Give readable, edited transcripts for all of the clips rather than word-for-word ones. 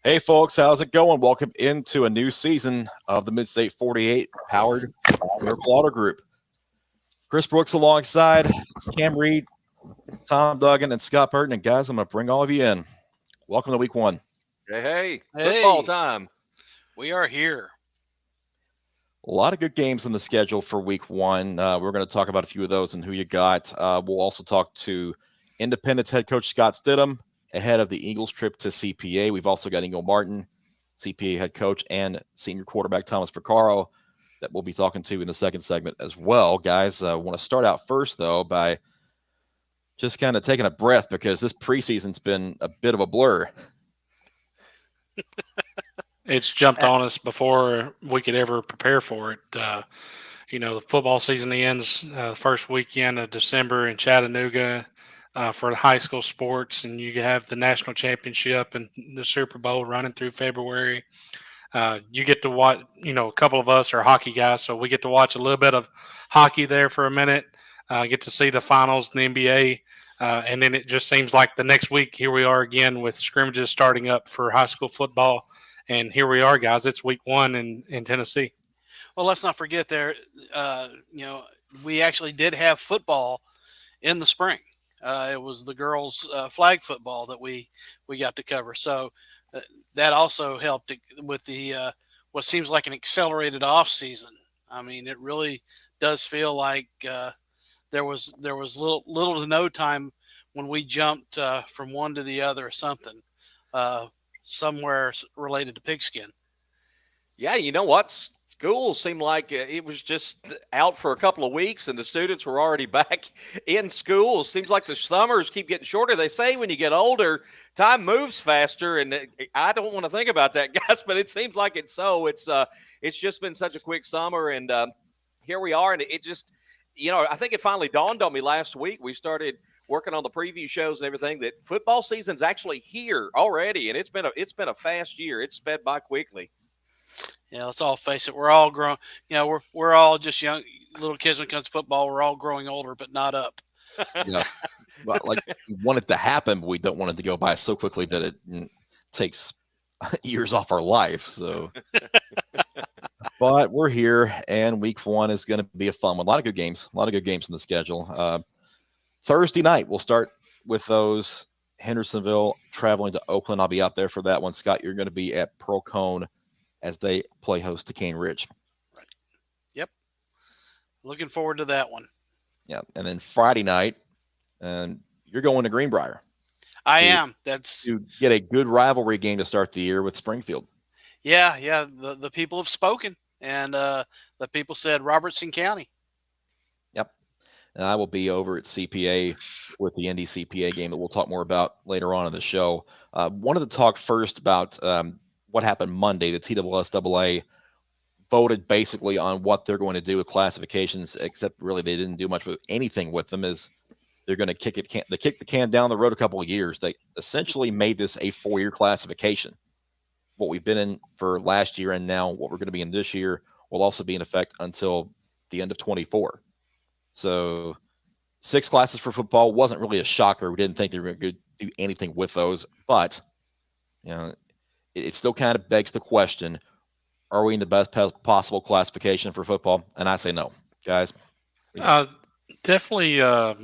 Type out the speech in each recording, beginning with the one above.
Hey, folks, how's it going? Welcome into a new season of the Mid-State 48, powered by Miracle Auto Group. Chris Brooks alongside Cam Reed, Tom Duggan, and Scott Burton. And guys, I'm going to bring all of you in. Welcome to week one. Hey, football time. We are here. A lot of good games in the schedule for week one. We're going to talk about a few of those and who you got. We'll also talk to Independence head coach Scott Stidham ahead of the Eagles trip to CPA. We've also got Ingo Martin, CPA head coach, and senior quarterback Thomas Vaccaro that we'll be talking to in the second segment as well. Guys, I want to start out first, though, by just kind of taking a breath because this preseason's been a bit of a blur. It's jumped on us before we could ever prepare for it. The football season ends first weekend of December in Chattanooga for the high school sports, and you have the national championship and the Super Bowl running through February. You get to watch, a couple of us are hockey guys, so we get to watch a little bit of hockey there for a minute, get to see the finals in the NBA, and then it just seems like the next week, here we are again with scrimmages starting up for high school football. And here we are, guys. It's week one in Tennessee. Well, let's not forget we actually did have football in the spring. It was the girls' flag football that we got to cover. So that also helped with the what seems like an accelerated off season. I mean, it really does feel like there was little to no time when we jumped from one to the other or something. Somewhere related to pigskin. Yeah, you know what? School seemed like it was just out for a couple of weeks and the students were already back in school. Seems like the summers keep getting shorter. They say when you get older, time moves faster, and I don't want to think about that, guys, but it seems like it's so. It's just been such a quick summer, and here we are, and it just, I think it finally dawned on me last week. We started working on the preview shows and everything that football season's actually here already, and it's been a fast year. It's sped by quickly. Yeah, let's all face it. We're all grown. We're all just young little kids when it comes to football. We're all growing older, but not up. Yeah, well, we want it to happen, but we don't want it to go by so quickly that it takes years off our life. So, but we're here, and week one is going to be a fun one. A lot of good games in the schedule. Thursday night, we'll start with those. Hendersonville traveling to Oakland. I'll be out there for that one. Scott, you're going to be at Pearl Cone as they play host to Cane Ridge. Right. Yep. Looking forward to that one. Yeah. And then Friday night, and you're going to Greenbrier. I am. That's to get a good rivalry game to start the year with Springfield. Yeah. The people have spoken, and the people said Robertson County. And I will be over at CPA with the Indy CPA game that we'll talk more about later on in the show. Wanted to talk first about what happened Monday. The TSSAA voted basically on what they're going to do with classifications, except really they didn't do much with anything with them. Is they're going to kick the can down the road a couple of years. They essentially made this a 4-year classification. What we've been in for last year and now what we're going to be in this year will also be in effect until the end of 24. So 6 classes for football wasn't really a shocker. We didn't think they were going to do anything with those, but it still kind of begs the question: are we in the best possible classification for football? And I say no, guys. Definitely. I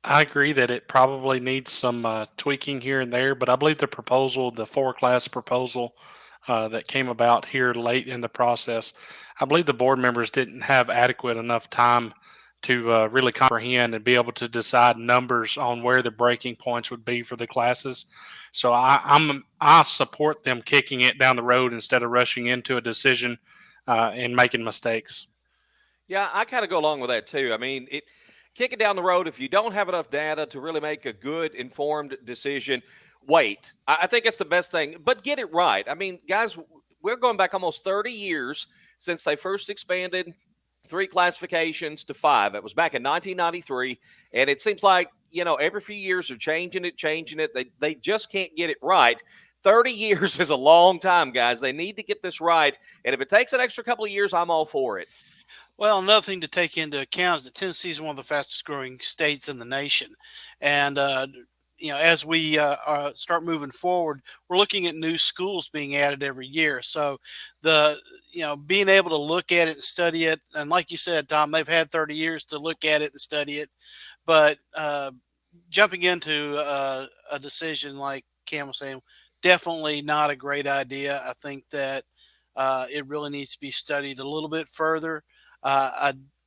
agree that it probably needs some tweaking here and there, but I believe the 4-class proposal that came about here late in the process, I believe the board members didn't have adequate enough time to really comprehend and be able to decide numbers on where the breaking points would be for the classes. So I support them kicking it down the road instead of rushing into a decision and making mistakes. Yeah, I kind of go along with that too. I mean, kick it down the road if you don't have enough data to really make a good, informed decision. Wait, I think it's the best thing, but get it right. I mean, guys, we're going back almost 30 years since they first expanded 3 classifications to 5. It was back in 1993, and it seems like, every few years they're changing it. They just can't get it right. 30 years is a long time, guys. They need to get this right, and if it takes an extra couple of years, I'm all for it. Well, another thing to take into account is that Tennessee is one of the fastest growing states in the nation, and as we start moving forward, we're looking at new schools being added every year. So being able to look at it and study it, and like you said, Tom, they've had 30 years to look at it and study it. But jumping into a decision like Cam was saying, definitely not a great idea. I think that it really needs to be studied a little bit further.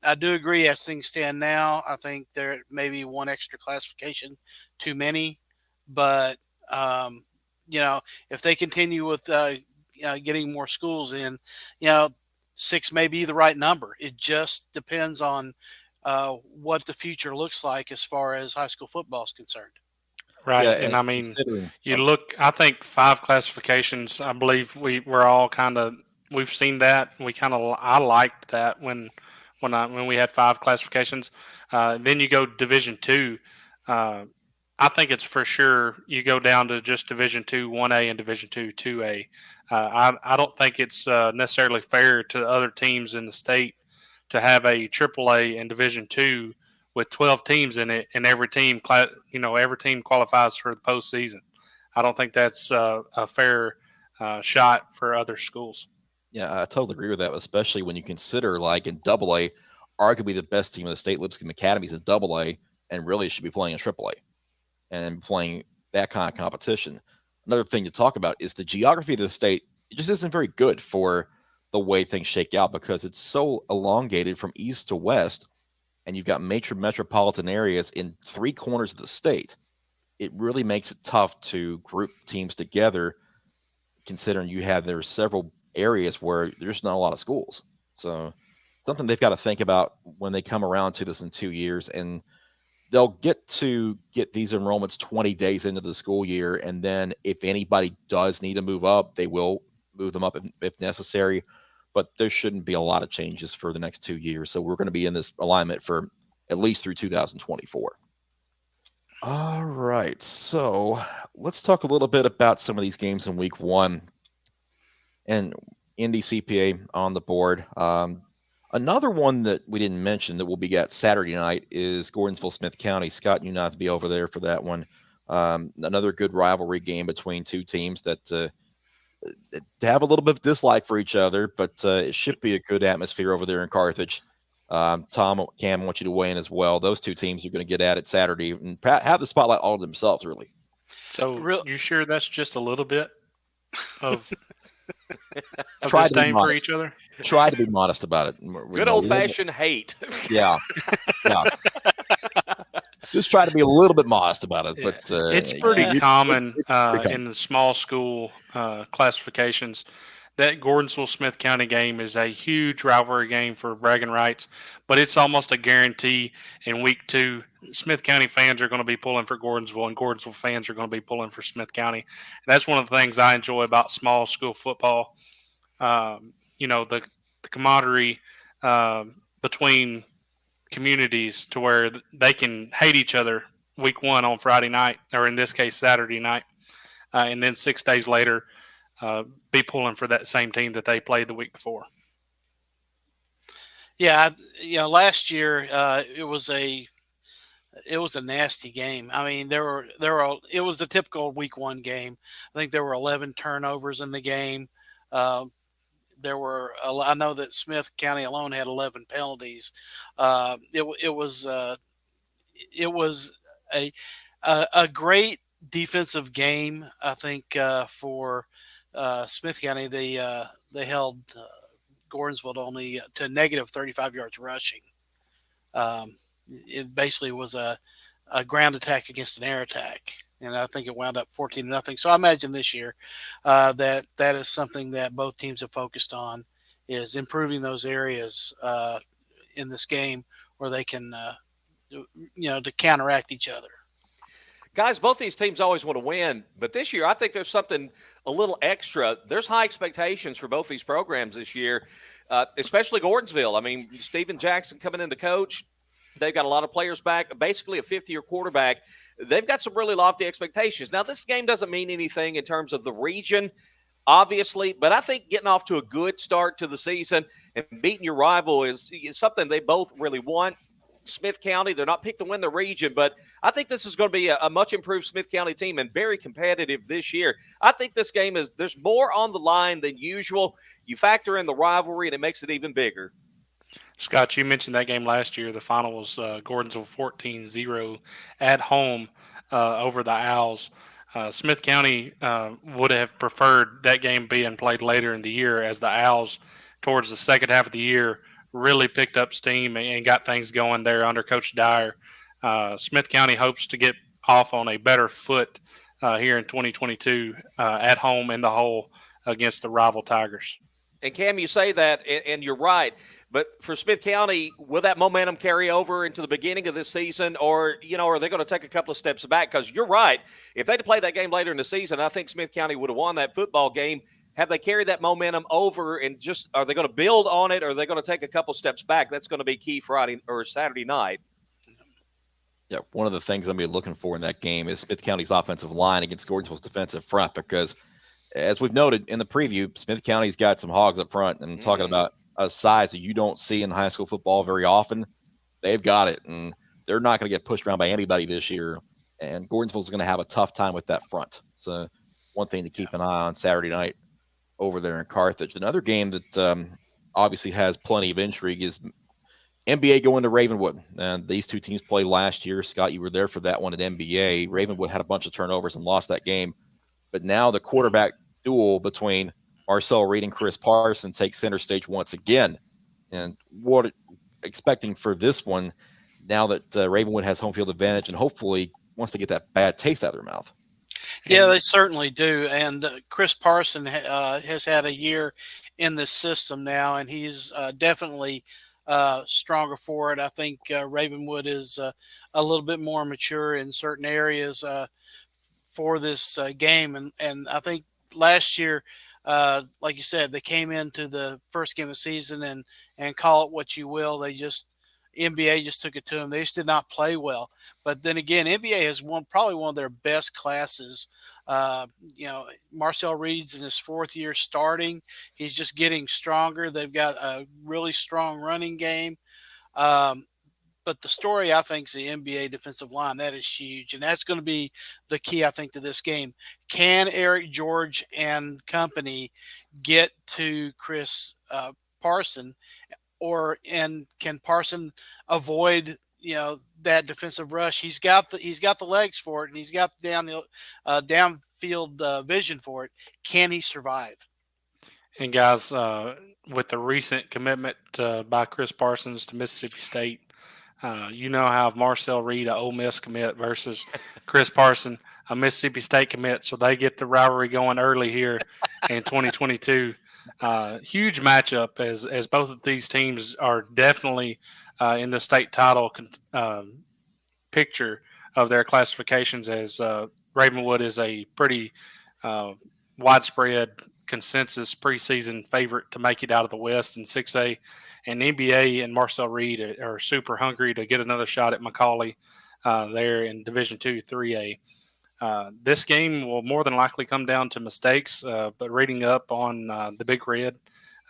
I do agree as things stand now. I think there may be one extra classification too many, but if they continue with getting more schools in, 6 may be the right number. It just depends on what the future looks like as far as high school football is concerned. Right. Yeah, and I mean, considering- you look, I think 5 classifications, I believe we're all we've seen that. I liked that when we had 5 classifications. Then you go Division II. I think it's for sure you go down to just Division II 1A and Division II 2A. I don't think it's necessarily fair to other teams in the state to have a AAA and Division II with 12 teams in it, and every team qualifies for the postseason. I don't think that's a fair shot for other schools. Yeah, I totally agree with that, especially when you consider, like, in AA, arguably the best team in the state, Lipscomb Academy, is in AA, and really should be playing in AAA and playing that kind of competition. Another thing to talk about is the geography of the state. It just isn't very good for the way things shake out because it's so elongated from east to west, and you've got major metropolitan areas in 3 corners of the state. It really makes it tough to group teams together, considering there's several areas where there's not a lot of schools. So something they've got to think about when they come around to this in 2 years, and they'll get these enrollments 20 days into the school year. And then if anybody does need to move up, they will move them up if necessary. But there shouldn't be a lot of changes for the next 2 years. So we're going to be in this alignment for at least through 2024. All right. So let's talk a little bit about some of these games in week 1. And NDCPA on the board. Another one that we didn't mention that will be at Saturday night is Gordonsville Smith County. Scott, you not to be over there for that one. Another good rivalry game between 2 teams that have a little bit of dislike for each other, but it should be a good atmosphere over there in Carthage. Tom, Cam, I want you to weigh in as well. Those 2 teams are going to get at it Saturday and have the spotlight all to themselves, really. So you sure that's just a little bit of Try to be disdain for modest. each other? Try to be modest about it. Good old-fashioned hate. Yeah. Just try to be a little bit modest about it. But it's pretty common it's pretty common. in the small school classifications. That Gordonsville Smith County game is a huge rivalry game for bragging rights, but it's almost a guarantee in week 2. Smith County fans are going to be pulling for Gordonsville, and Gordonsville fans are going to be pulling for Smith County. And that's one of the things I enjoy about small school football. The camaraderie between communities to where they can hate each other week 1 on Friday night, or in this case, Saturday night. And then 6 days later, be pulling for that same team that they played the week before. Yeah, last year it was a nasty game. I mean, it was a typical week 1 game. I think there were 11 turnovers in the game. I know that Smith County alone had 11 penalties. It was a great defensive game. I think for Smith County, they held Gordonsville to negative 35 yards rushing. It basically was a ground attack against an air attack, and I think it wound up 14-0. So I imagine this year that is something that both teams have focused on, is improving those areas in this game where they can, to counteract each other. Guys, both these teams always want to win, but this year I think there's something a little extra. There's high expectations for both these programs this year, especially Gordonsville. I mean, Steven Jackson coming in to coach. They've got a lot of players back, basically a 5th-year quarterback. They've got some really lofty expectations. Now, this game doesn't mean anything in terms of the region, obviously, but I think getting off to a good start to the season and beating your rival is something they both really want. Smith County. They're not picked to win the region, but I think this is going to be a much improved Smith County team and very competitive this year. I think this game there's more on the line than usual. You factor in the rivalry, and it makes it even bigger. Scott, you mentioned that game last year. The final was Gordonsville 14-0 at home over the Owls. Smith County would have preferred that game being played later in the year, as the Owls, towards the second half of the year, really picked up steam and got things going there under Coach Dyer. Smith County hopes to get off on a better foot here in 2022 at home in the hole against the rival Tigers. And Cam, you say that, and you're right. But for Smith County, will that momentum carry over into the beginning of this season, or are they going to take a couple of steps back? Because you're right. If they'd played that game later in the season, I think Smith County would have won that football game. Have they carried that momentum over, and just are they going to build on it, or are they going to take a couple steps back? That's going to be key Friday or Saturday night. Yeah, one of the things I'm going to be looking for in that game is Smith County's offensive line against Gordonsville's defensive front, because as we've noted in the preview, Smith County's got some hogs up front, and talking about a size that you don't see in high school football very often. They've got it, and they're not going to get pushed around by anybody this year, and Gordonsville's going to have a tough time with that front. So one thing to keep an eye on Saturday night over there in Carthage. Another game that obviously has plenty of intrigue is NBA going to Ravenwood. And these two teams played last year. Scott, you were there for that one at NBA. Ravenwood had a bunch of turnovers and lost that game. But now the quarterback duel between Marcel Reed and Chris Parson takes center stage once again. And what expecting for this one, now that Ravenwood has home field advantage and hopefully wants to get that bad taste out of their mouth. Yeah, they certainly do. And Chris Parson has had a year in this system now, and he's definitely stronger for it. I think Ravenwood is a little bit more mature in certain areas for this game. And I think last year, like you said, they came into the first game of the season and call it what you will. NBA just took it to them. They just did not play well. But then again, NBA has probably one of their best classes. Marcel Reed's in his fourth year starting. He's just getting stronger. They've got a really strong running game. But the story, I think, is the NBA defensive line. That is huge. And that's going to be the key, I think, to this game. Can Eric George and company get to Chris Parson? And can Parson avoid, that defensive rush? He's got the legs for it, and he's got the downfield vision for it. Can he survive? And guys, with the recent commitment by Chris Parsons to Mississippi State, how Marcel Reed, a Ole Miss commit, versus Chris Parson, a Mississippi State commit, so they get the rivalry going early here in 2022. Huge matchup as both of these teams are definitely in the state title picture of their classifications, as Ravenwood is a pretty widespread consensus preseason favorite to make it out of the West in 6A, and NBA and Marcel Reed are super hungry to get another shot at McCallie there in Division II 3A. This game will more than likely come down to mistakes, but reading up on the Big Red,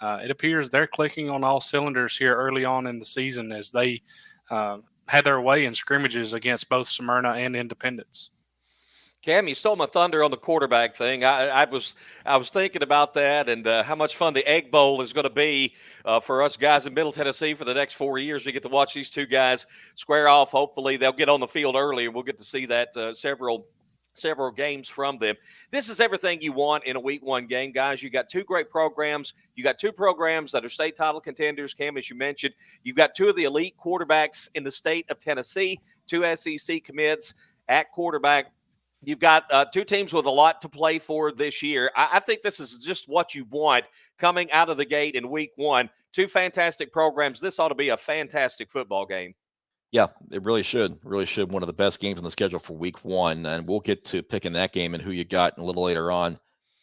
it appears they're clicking on all cylinders here early on in the season, as they had their way in scrimmages against both Smyrna and Independence. Cam, you stole my thunder on the quarterback thing. I was thinking about that, and how much fun the Egg Bowl is going to be for us guys in Middle Tennessee for the next 4 years. We get to watch these two guys square off. Hopefully they'll get on the field early, and we'll get to see that several games from them. This is everything you want in a week one game, guys. You got two great programs. You got two programs that are state title contenders, Cam, as you mentioned. You've got two of the elite quarterbacks in the state of Tennessee, two SEC commits at quarterback. You've got two teams with a lot to play for this year. I think this is just what you want coming out of the gate in week one. Two fantastic programs. This ought to be a fantastic football game. Yeah, it really should. Really should. One of the best games on the schedule for week one. And we'll get to picking that game and who you got a little later on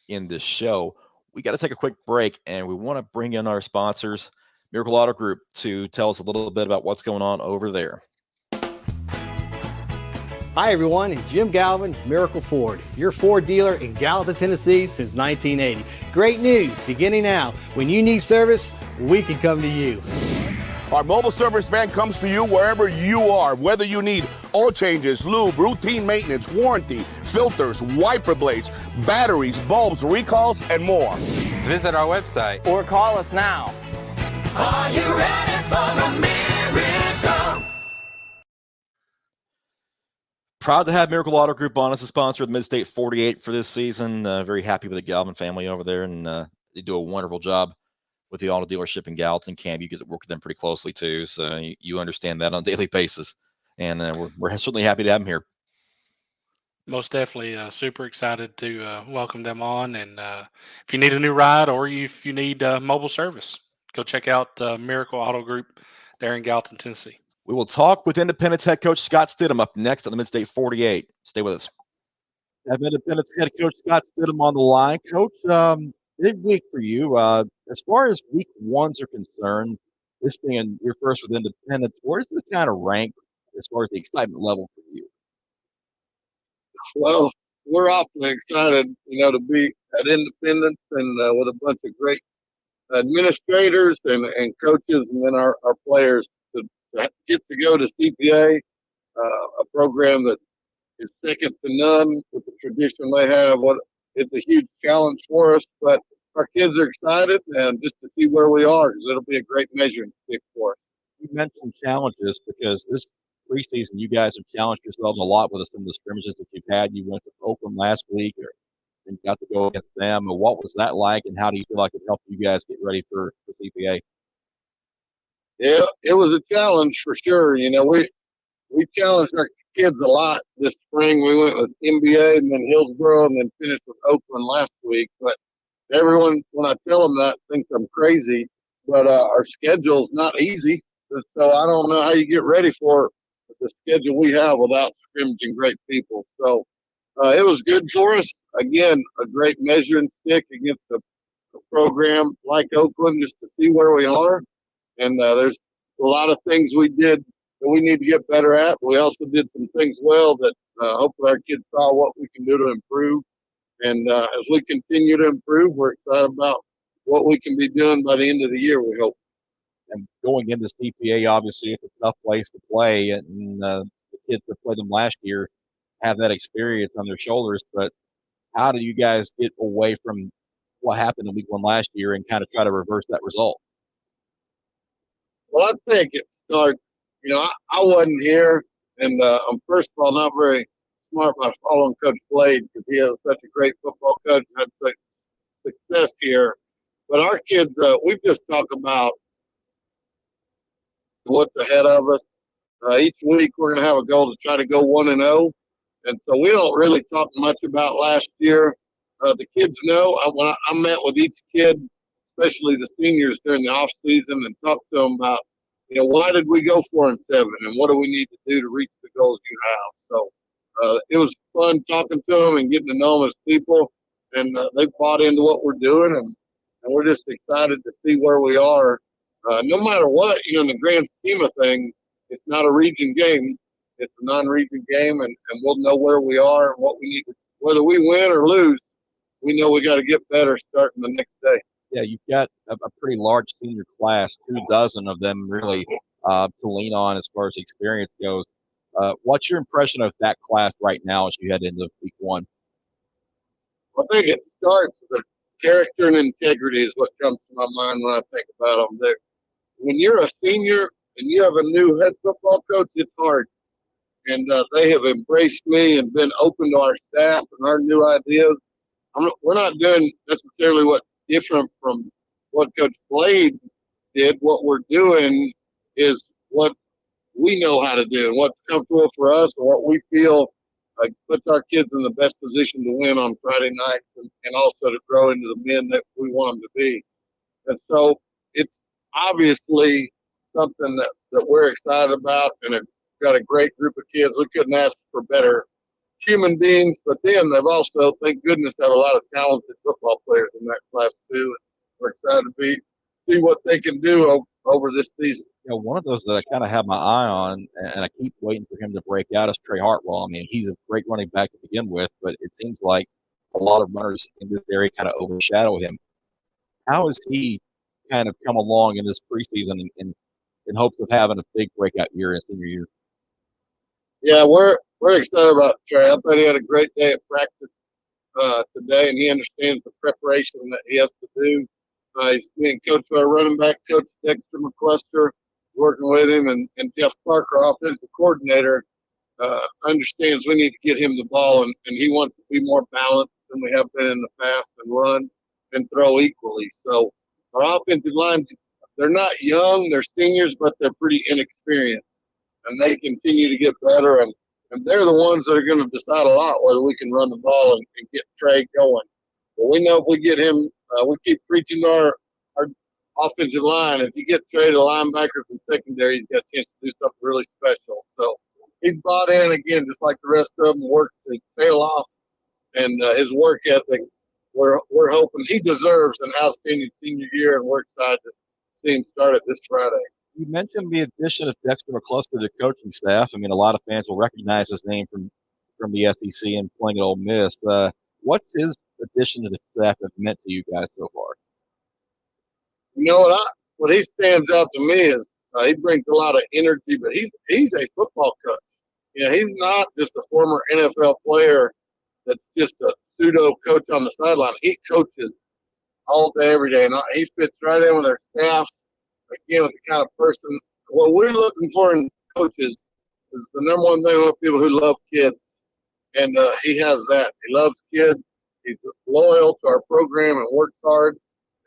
in this show. We got to take a quick break, and we want to bring in our sponsors, Miracle Auto Group, to tell us a little bit about what's going on over there. Hi, everyone. It's Jim Galvin, Miracle Ford, your Ford dealer in Gallatin, Tennessee since 1980. Great news beginning now. When you need service, we can come to you. Our mobile service van comes to you wherever you are, whether you need oil changes, lube, routine maintenance, warranty, filters, wiper blades, batteries, bulbs, recalls, and more. Visit our website or call us now. Are you ready for the miracle? Proud to have Miracle Auto Group on as a sponsor of the Mid-State 48 for this season. Very happy with the Galvin family over there, and they do a wonderful job with the auto dealership in Gallatin. Cam, you get to work with them pretty closely too, so you understand that on a daily basis. And we're certainly happy to have them here. Most definitely super excited to welcome them on. And if you need a new ride or if you need mobile service, go check out Miracle Auto Group there in Gallatin, Tennessee. We will talk with Independence head coach Scott Stidham up next on the Mid-State 48. Stay with us. Have Independence head coach Scott Stidham on the line. Coach, big week for you. As far as week ones are concerned, this being your first with Independence, where does this kind of rank as far as the excitement level for you? Well, we're awfully excited, to be at Independence and with a bunch of great administrators and coaches, and then our players to get to go to CPA, a program that is second to none with the tradition they have. It's a huge challenge for us, but our kids are excited and just to see where we are, because it'll be a great measuring stick for us. You mentioned challenges because this preseason you guys have challenged yourselves a lot with some of the scrimmages that you've had. You went to Oakland last week and got to go against them. What was that like, and how do you feel like it helped you guys get ready for CPA? Yeah, it was a challenge for sure. We challenged our kids a lot this spring. We went with NBA and then Hillsboro and then finished with Oakland last week. But everyone, when I tell them that, thinks I'm crazy. But our schedule's not easy. So I don't know how you get ready for the schedule we have without scrimmaging great people. So it was good for us. Again, a great measuring stick against a program like Oakland just to see where we are. And there's a lot of things we did that we need to get better at. We also did some things well that hopefully our kids saw what we can do to improve. And as we continue to improve, we're excited about what we can be doing by the end of the year, we hope. And going into CPA, obviously, it's a tough place to play. And the kids that played them last year have that experience on their shoulders. But how do you guys get away from what happened in week one last year and kind of try to reverse that result? Well, I think it starts, I wasn't here, and I'm first of all not very smart by following Coach Blade because he is such a great football coach and had such success here. But our kids, we've just talked about what's ahead of us. Each week we're going to have a goal to try to go 1-0, and so we don't really talk much about last year. The kids know. When I met with each kid, especially the seniors during the off season, and talked to them about, why did we go 4-7, and what do we need to do to reach the goals you have. So it was fun talking to them and getting to know them as people, and they bought into what we're doing, and we're just excited to see where we are. No matter what, in the grand scheme of things, it's not a region game. It's a non-region game, and we'll know where we are and what we need to, whether we win or lose, we know we got to get better starting the next day. Yeah, you've got a pretty large senior class, 24 of them really to lean on as far as experience goes. What's your impression of that class right now as you head into week one? I think it starts with character and integrity is what comes to my mind when I think about them. When you're a senior and you have a new head football coach, it's hard. And they have embraced me and been open to our staff and our new ideas. We're not doing necessarily what different from what Coach Blade did. What we're doing is what we know how to do and what's comfortable for us and what we feel like puts our kids in the best position to win on Friday nights and also to grow into the men that we want them to be. And so it's obviously something that we're excited about, and we've got a great group of kids. We couldn't ask for better human beings, but then they've also, thank goodness, have a lot of talented football players in that class too. We're excited to see what they can do over this season. One of those that I kind of have my eye on, and I keep waiting for him to break out, is Trey Hartwell. I mean, he's a great running back to begin with, but it seems like a lot of runners in this area kind of overshadow him. How has he kind of come along in this preseason and in hopes of having a big breakout year in senior year. Yeah, we're excited about Trey. I thought he had a great day at practice today, and he understands the preparation that he has to do. He's being coached by our running back coach Dexter McCluster, working with him, and Jeff Parker, offensive coordinator, understands we need to get him the ball, and he wants to be more balanced than we have been in the past and run and throw equally. So our offensive line, they're not young, they're seniors, but they're pretty inexperienced, and they continue to get better, and they're the ones that are going to decide a lot whether we can run the ball and get Trey going. But we know if we get him, we keep preaching to our offensive line. If you get Trey to linebackers and secondary, he's got a chance to do something really special. So he's bought in again, just like the rest of them, worked his tail off, and his work ethic. We're hoping he deserves an outstanding senior year, and we're excited to see him start it this Friday. You mentioned the addition of Dexter McCluster to the coaching staff. I mean, a lot of fans will recognize his name from the SEC and playing at Ole Miss. What's his addition to the staff have meant to you guys so far? You know what he stands out to me is he brings a lot of energy, but he's a football coach. You know, he's not just a former NFL player that's just a pseudo coach on the sideline. He coaches all day, every day, and he fits right in with our staff. Again, with the kind of person, what we're looking for in coaches is the number one thing with people who love kids, and he has that. He loves kids. He's loyal to our program and works hard,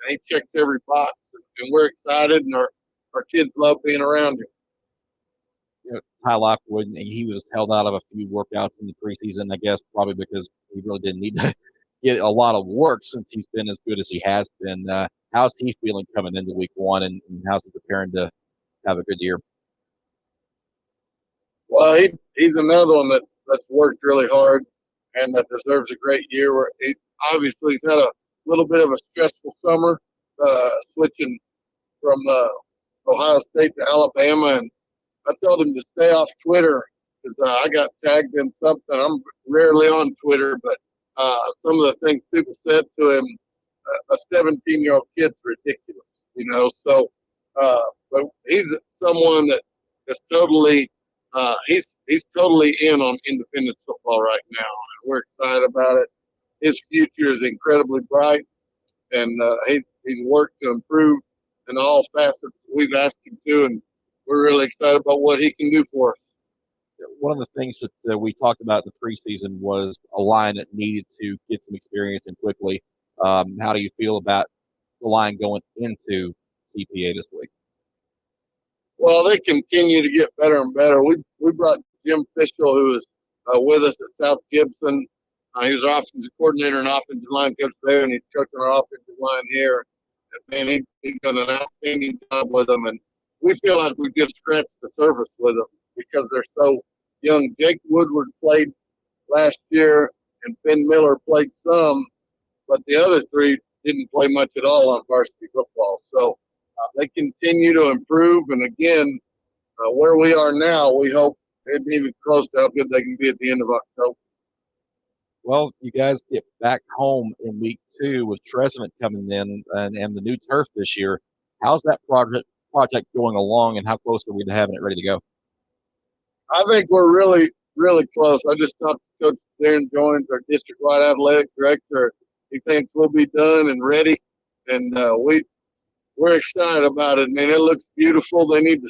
and he checks every box. And we're excited, and our kids love being around him. You know, Ty Lockwood, he was held out of a few workouts in the preseason, I guess, probably because he really didn't need to get a lot of work since he's been as good as he has been. How's he feeling coming into week one, and how's he preparing to have a good year? Well, he's another one that's worked really hard and that deserves a great year. Where he's had a little bit of a stressful summer, switching from Ohio State to Alabama, and I told him to stay off Twitter because I got tagged in something. I'm rarely on Twitter, but some of the things people said to him, a 17-year-old kid's ridiculous, you know. So, but he's someone that is totally he's totally in on independent football right now, and we're excited about it. His future is incredibly bright, and he's worked to improve in all facets we've asked him to, and we're really excited about what he can do for us. One of the things that we talked about in the preseason was a line that needed to get some experience in quickly. How do you feel about the line going into CPA this week? Well, they continue to get better and better. We brought Jim Fishel, who was with us at South Gibson. He was offensive coordinator and offensive line coach there, and he's coaching our offensive line here. And man, he's done an outstanding job with them, and we feel like we've just scratched the surface with them because they're so young. Jake Woodward played last year, and Ben Miller played some, but the other three didn't play much at all on varsity football. So they continue to improve, and again, where we are now, we hope they're even close to how good they can be at the end of October. Well, you guys get back home in week 2 with Tresement coming in and the new turf this year. How's that project going along, and how close are we to having it ready to go? I think we're really, really close. I just talked to Coach Darren Jones, our district-wide athletic director. He thinks we'll be done and ready, and we're excited about it. Man, it looks beautiful. They need to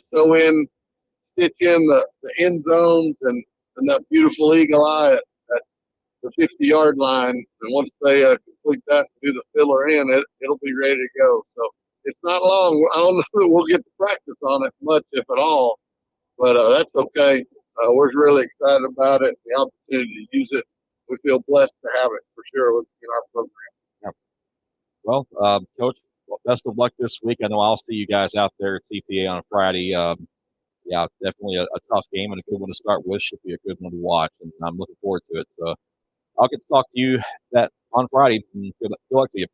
stitch in the end zones and that beautiful eagle eye at the 50-yard line. And once they complete that and do the filler in, it'll be ready to go. So it's not long. I don't know that we'll get to practice on it much, if at all, but that's okay. We're really excited about it, the opportunity to use it. We feel blessed to have it for sure in our program. Yeah. Well, Coach, best of luck this week. I know I'll see you guys out there at CPA on a Friday. Yeah, definitely a tough game and a good one to start with. Should be a good one to watch, and I'm looking forward to it. So I'll get to talk to you on Friday. And good luck to you.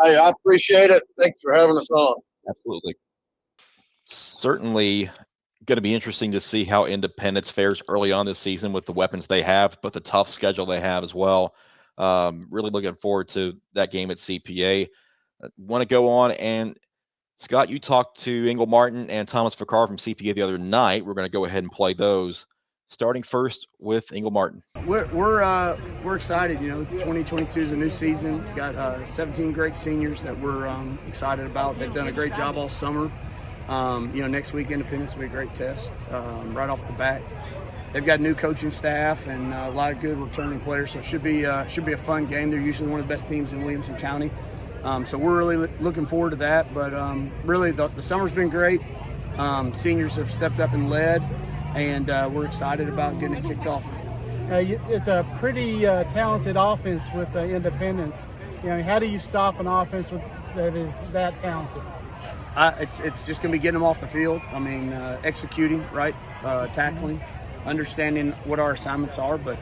Hey, I appreciate it. Thanks for having us on. Absolutely. Certainly going to be interesting to see how Independence fares early on this season with the weapons they have, but the tough schedule they have as well. Really looking forward to that game at CPA. Want to go on and Scott, you talked to Engel Martin and Thomas Ficar from CPA the other night. We're going to go ahead and play those. Starting first with Engel Martin. We're excited. 2022 is a new season. Got 17 great seniors that we're excited about. They've done a great job all summer. Next week Independence will be a great test right off the bat. They've got new coaching staff and a lot of good returning players, so it should be a fun game. They're usually one of the best teams in Williamson County, so we're really looking forward to that. But really, the summer's been great. Seniors have stepped up and led, and we're excited about getting it kicked off. It's a pretty talented offense with Independence. How do you stop an offense that is that talented? It's just going to be getting them off the field. Executing, right, tackling, understanding what our assignments are. But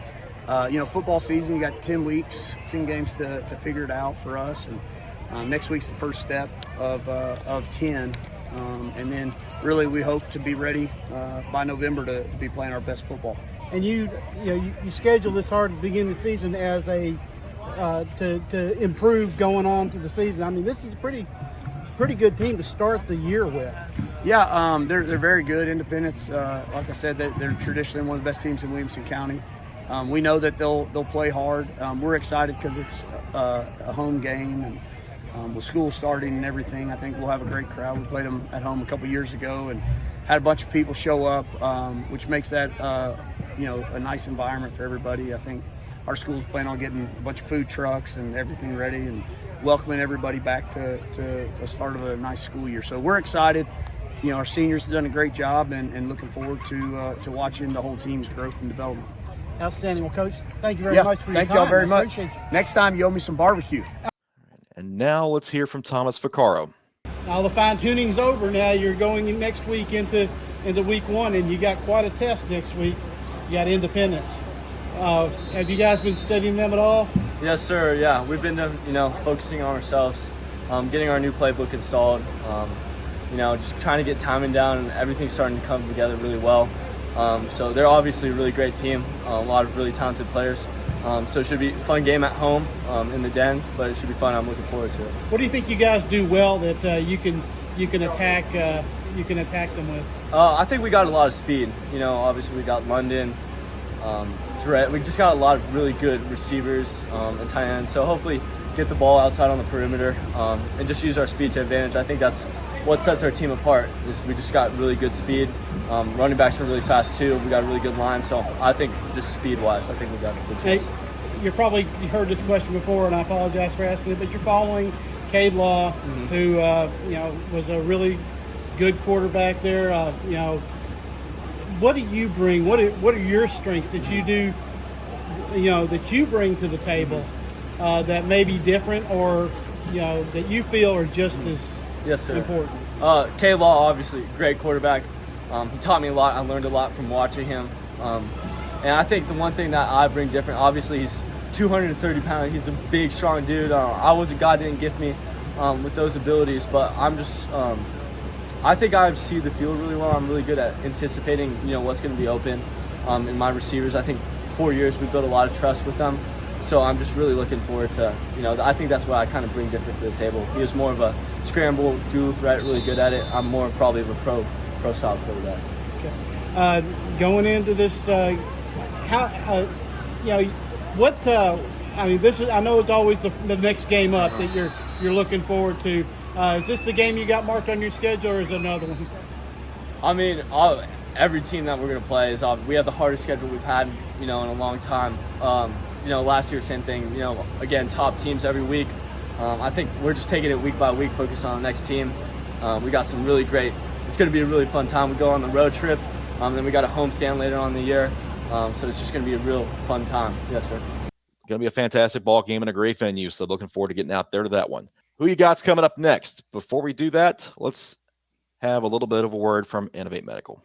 football season, you got 10 weeks, 10 games to figure it out for us. And next week's the first step of 10. And then really we hope to be ready by November to be playing our best football. And you schedule this hard at the beginning of the season as to improve going on to the season. This is a pretty good team to start the year with. Yeah, they're very good. Independence, like I said, they're traditionally one of the best teams in Williamson County. We know that they'll play hard. We're excited because it's a home game, and with school starting and everything, I think we'll have a great crowd. We played them at home a couple years ago and had a bunch of people show up, which makes that a nice environment for everybody. I think our school's planning on getting a bunch of food trucks and everything ready and welcoming everybody back to the start of a nice school year. So we're excited. Our seniors have done a great job and looking forward to watching the whole team's growth and development. Outstanding. Well, Coach, thank you very much for your time. Thank y'all very much. Appreciate you. Next time you owe me some barbecue. And now let's hear from Thomas Ficarro. Now the fine tuning's over. Now you're going in next week into week one, and you got quite a test next week. You got Independence. Have you guys been studying them at all? Yes, sir. Yeah, we've been focusing on ourselves, getting our new playbook installed. Just trying to get timing down, and everything's starting to come together really well. So they're obviously a really great team, a lot of really talented players. So it should be a fun game at home in the Den, but it should be fun. I'm looking forward to it. What do you think you guys do well that you can attack them with? I think we got a lot of speed. Obviously we got London, we just got a lot of really good receivers and tight ends. So hopefully get the ball outside on the perimeter and just use our speed to advantage. I think that's what sets our team apart. Is we just got really good speed. Running backs are really fast too. We got a really good line. So I think just speed-wise, I think we got a good chance. Hey, you heard this question before, and I apologize for asking it, but you're following Cade Law, who was a really good quarterback there. What do you bring? What are your strengths that you do? That you bring to the table that may be different, or that you feel are just as important. Cade Law, obviously, great quarterback. He taught me a lot. I learned a lot from watching him. And I think the one thing that I bring different, obviously, he's 230 pounds. He's a big, strong dude. God didn't gift me with those abilities, but I think I see the field really well. I'm really good at anticipating, what's going to be open in my receivers. I think 4 years we built a lot of trust with them. So I'm just really looking forward to, I think that's why I kind of bring different to the table. He was more of a scramble dude, right? Really good at it. I'm more probably of a pro style quarterback. Okay. Going into this, this is. I know it's always the next game up that you're looking forward to. Is this the game you got marked on your schedule, or is it another one? Every team that we're going to play is we have the hardest schedule we've had, in a long time. Last year, same thing. Again, top teams every week. I think we're just taking it week by week, focus on the next team. We got some really great. It's going to be a really fun time. We go on the road trip. Then we got a homestand later on in the year. So it's just going to be a real fun time. Yes, sir. Going to be a fantastic ball game and a great venue. So looking forward to getting out there to that one. Who you got's coming up next? Before we do that, let's have a little bit of a word from Innovate Medical.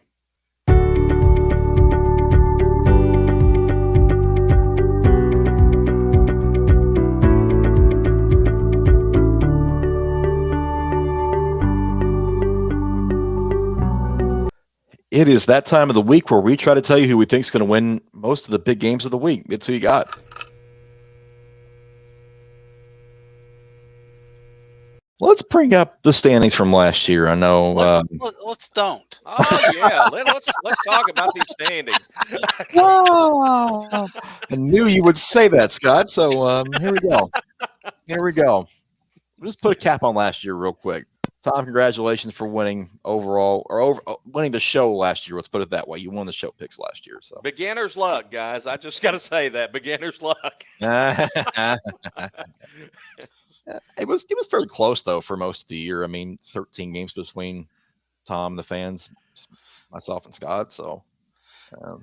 It is that time of the week where we try to tell you who we think is going to win most of the big games of the week. It's who you got. Let's bring up the standings from last year. I know. Let's don't. Oh yeah, let's talk about these standings. Wow. I knew you would say that, Scott. So here we go. Here we go. We'll just put a cap on last year real quick. Tom, congratulations for winning overall or winning the show last year. Let's put it that way. You won the show picks last year. So Beginner's luck, guys. I just got to say that beginner's luck. It was fairly close though for most of the year. I mean, 13 games between Tom, the fans, myself, and Scott. So, yeah.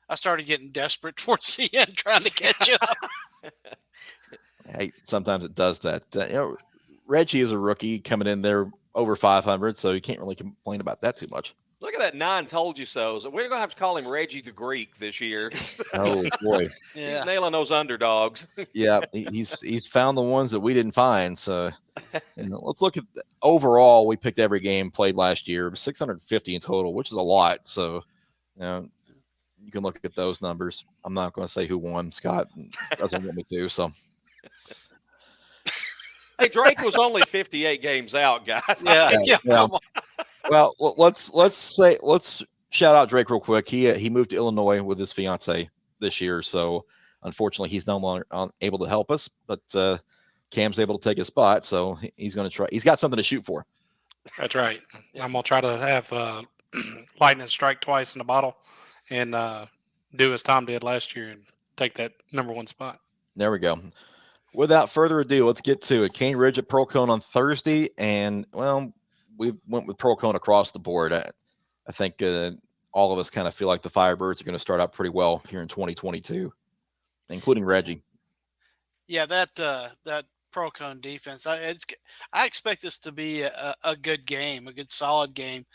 I started getting desperate towards the end, trying to catch up. Hey, sometimes it does that. Reggie is a rookie coming in there over 500, so you can't really complain about that too much. Look at that 9 told you so. So we're going to have to call him Reggie the Greek this year. Oh, boy. Yeah. He's nailing those underdogs. Yeah, he's found the ones that we didn't find. So let's look at overall. We picked every game played last year, 650 in total, which is a lot. So you can look at those numbers. I'm not going to say who won. Scott doesn't want me to. So. Hey, Drake was only 58 games out, guys. Yeah. Come on. Well, let's shout out Drake real quick. He moved to Illinois with his fiance this year, so unfortunately he's no longer able to help us. But Cam's able to take his spot, so he's going to try. He's got something to shoot for. That's right. I'm gonna try to have lightning strike twice in the bottle, and do as Tom did last year and take that number 1 spot. There we go. Without further ado, let's get to it. Cane Ridge at Pearl Cone on Thursday, and we went with Pearl Cone across the board. I think all of us kind of feel like the Firebirds are going to start out pretty well here in 2022, including Reggie. Yeah, that Pearl Cone defense. I expect this to be a good game, a good solid game.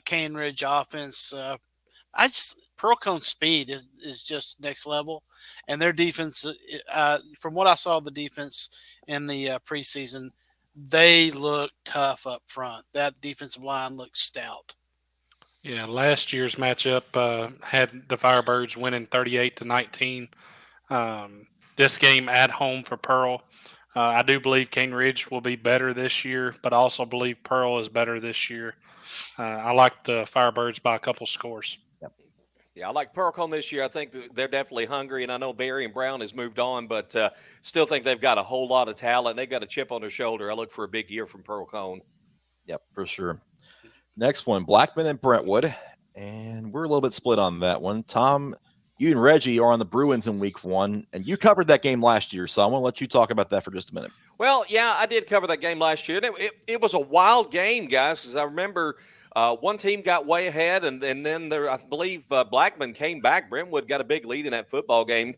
Cane Ridge offense. Pearl Cone speed is just next level, and their defense. From what I saw of the defense in the preseason, they look tough up front. That defensive line looks stout. Yeah, last year's matchup had the Firebirds winning 38-19. This game at home for Pearl. I do believe Cane Ridge will be better this year, but I also believe Pearl is better this year. I like the Firebirds by a couple scores. Yeah, I like Pearl Cone this year. I think they're definitely hungry, and I know Barry and Brown has moved on, but still think they've got a whole lot of talent. They've got a chip on their shoulder. I look for a big year from Pearl Cone. Yep, for sure. Next one, Blackman and Brentwood, and we're a little bit split on that one. Tom, you and Reggie are on the Bruins in week 1, and you covered that game last year, so I want to let you talk about that for just a minute. Well, yeah, I did cover that game last year. It was a wild game, guys, because I remember – one team got way ahead, and then I believe Blackman came back. Brentwood got a big lead in that football game.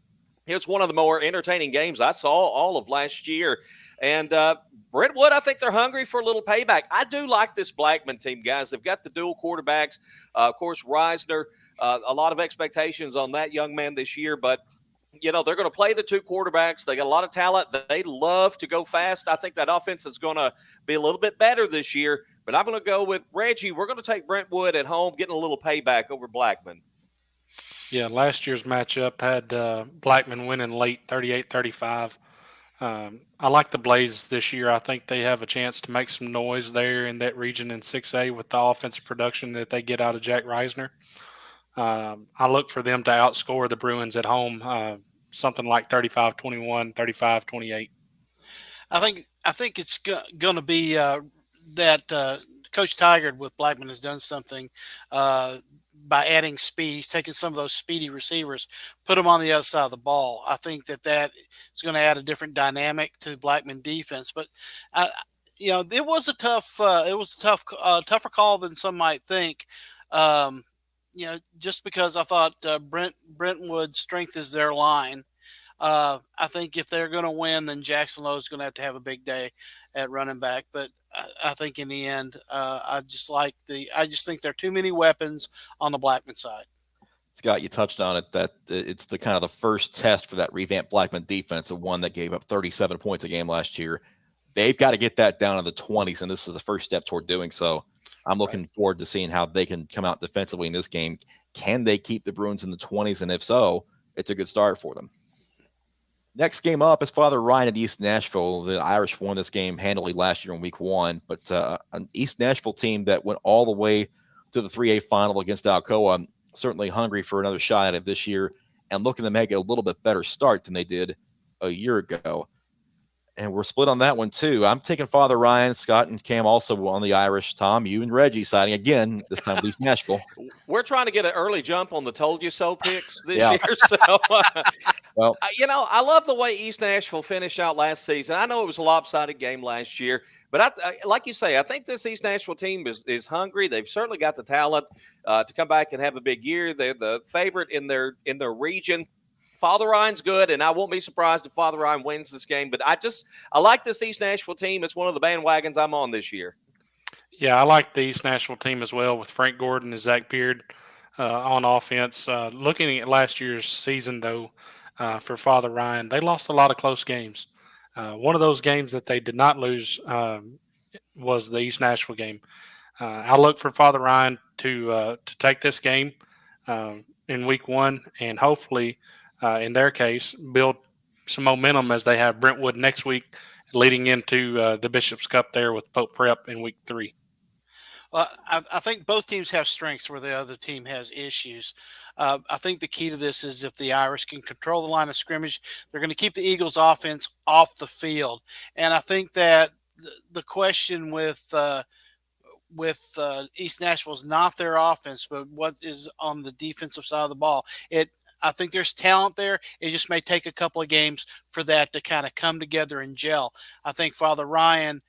It was one of the more entertaining games I saw all of last year. And Brentwood, I think they're hungry for a little payback. I do like this Blackman team, guys. They've got the dual quarterbacks. Of course, Reisner, a lot of expectations on that young man this year, but they're going to play the 2 quarterbacks. They got a lot of talent. They love to go fast. I think that offense is going to be a little bit better this year. But I'm going to go with Reggie. We're going to take Brentwood at home, getting a little payback over Blackman. Yeah, last year's matchup had Blackman winning late 38-35. I like the Blazes this year. I think they have a chance to make some noise there in that region in 6A with the offensive production that they get out of Jack Reisner. I look for them to outscore the Bruins at home, something like 35-21, 35-28. I think it's going to be that Coach Tigard with Blackman has done something by adding speed. He's taken some of those speedy receivers, put them on the other side of the ball. I think that is going to add a different dynamic to Blackman defense. But it was a tougher call than some might think. Just because I thought Brentwood's strength is their line. I think if they're going to win, then Jackson Lowe is going to have a big day at running back. But I think in the end, I just think there are too many weapons on the Blackman side. Scott, you touched on it, that it's the kind of the first test for that revamped Blackman defense, of one that gave up 37 points a game last year. They've got to get that down in the 20s, and this is the first step toward doing so. I'm looking forward to seeing how they can come out defensively in this game. Can they keep the Bruins in the 20s? And if so, it's a good start for them. Next game up is Father Ryan at East Nashville. The Irish won this game handily last year in week 1, but an East Nashville team that went all the way to the 3A final against Alcoa, certainly hungry for another shot at it this year and looking to make a little bit better start than they did a year ago. And we're split on that one too. I'm taking Father Ryan. Scott and Cam also on the Irish. Tom, you and Reggie siding again, this time at East Nashville. We're trying to get an early jump on the told you so picks this Yeah. year. So, Well, I love the way East Nashville finished out last season. I know it was a lopsided game last year, but I like you say, I think this East Nashville team is hungry. They've certainly got the talent to come back and have a big year. They're the favorite in their region. Father Ryan's good, and I won't be surprised if Father Ryan wins this game. But I like this East Nashville team. It's one of the bandwagons I'm on this year. Yeah, I like the East Nashville team as well with Frank Gordon and Zach Beard on offense. Looking at last year's season, though, for Father Ryan, they lost a lot of close games. One of those games that they did not lose was the East Nashville game. I look for Father Ryan to take this game in week 1 and hopefully, in their case, build some momentum as they have Brentwood next week leading into the Bishop's Cup there with Pope Prep in week 3. Well, I think both teams have strengths where the other team has issues. I think the key to this is if the Irish can control the line of scrimmage, they're going to keep the Eagles' offense off the field. And I think that the question with East Nashville is not their offense, but what is on the defensive side of the ball. I think there's talent there. It just may take a couple of games for that to kind of come together and gel. I think Father Ryan,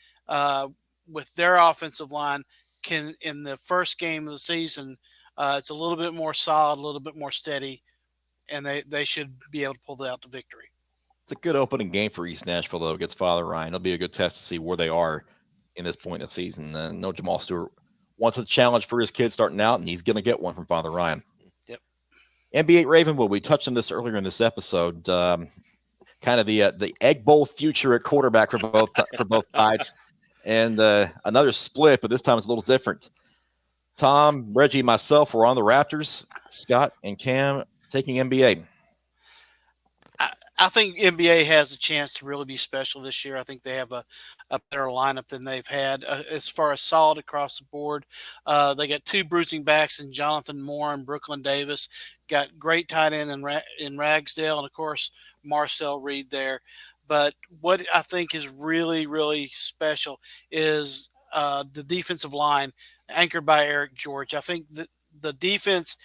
with their offensive line, can in the first game of the season, it's a little bit more solid, a little bit more steady, and they should be able to pull out the victory. It's a good opening game for East Nashville, though, against Father Ryan. It'll be a good test to see where they are in this point in the season. No, Jamal Stewart wants a challenge for his kid starting out, and he's going to get one from Father Ryan. Yep. NBA Ravenwood, we touched on this earlier in this episode. Kind of the Egg Bowl future at quarterback for both sides. And another split, but this time it's a little different. Tom, Reggie, myself, we're on the Raptors. Scott and Cam taking NBA. I think NBA has a chance to really be special this year. I think they have a better lineup than they've had as far as solid across the board. They got 2 bruising backs in Jonathan Moore and Brooklyn Davis. Got great tight end in Ragsdale, and, of course, Marcel Reed there. But what I think is really, really special is the defensive line anchored by Eric George. I think the defense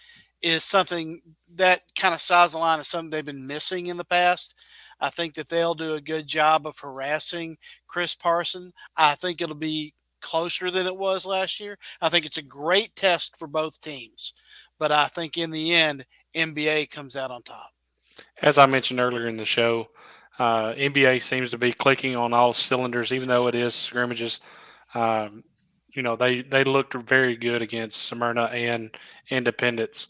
is something that kind of size of line is something they've been missing in the past. I think that they'll do a good job of harassing Chris Parson. I think it'll be closer than it was last year. I think it's a great test for both teams. But I think in the end, NBA comes out on top. As I mentioned earlier in the show, NBA seems to be clicking on all cylinders, even though it is scrimmages. They looked very good against Smyrna and Independence.